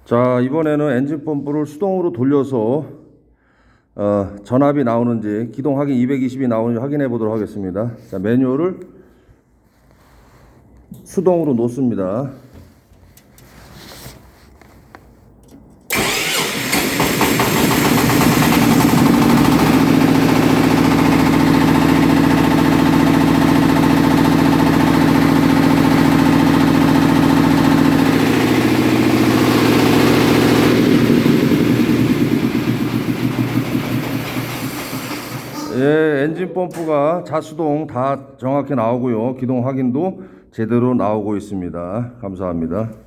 자, 이번에는 엔진 펌프를 수동으로 돌려서 전압이 나오는지, 기동 확인 220이 나오는지 확인해 보도록 하겠습니다. 자, 매뉴얼을 수동으로 놓습니다. 예, 엔진 펌프가 자수동 다 정확히 나오고요. 기동 확인도 제대로 나오고 있습니다. 감사합니다.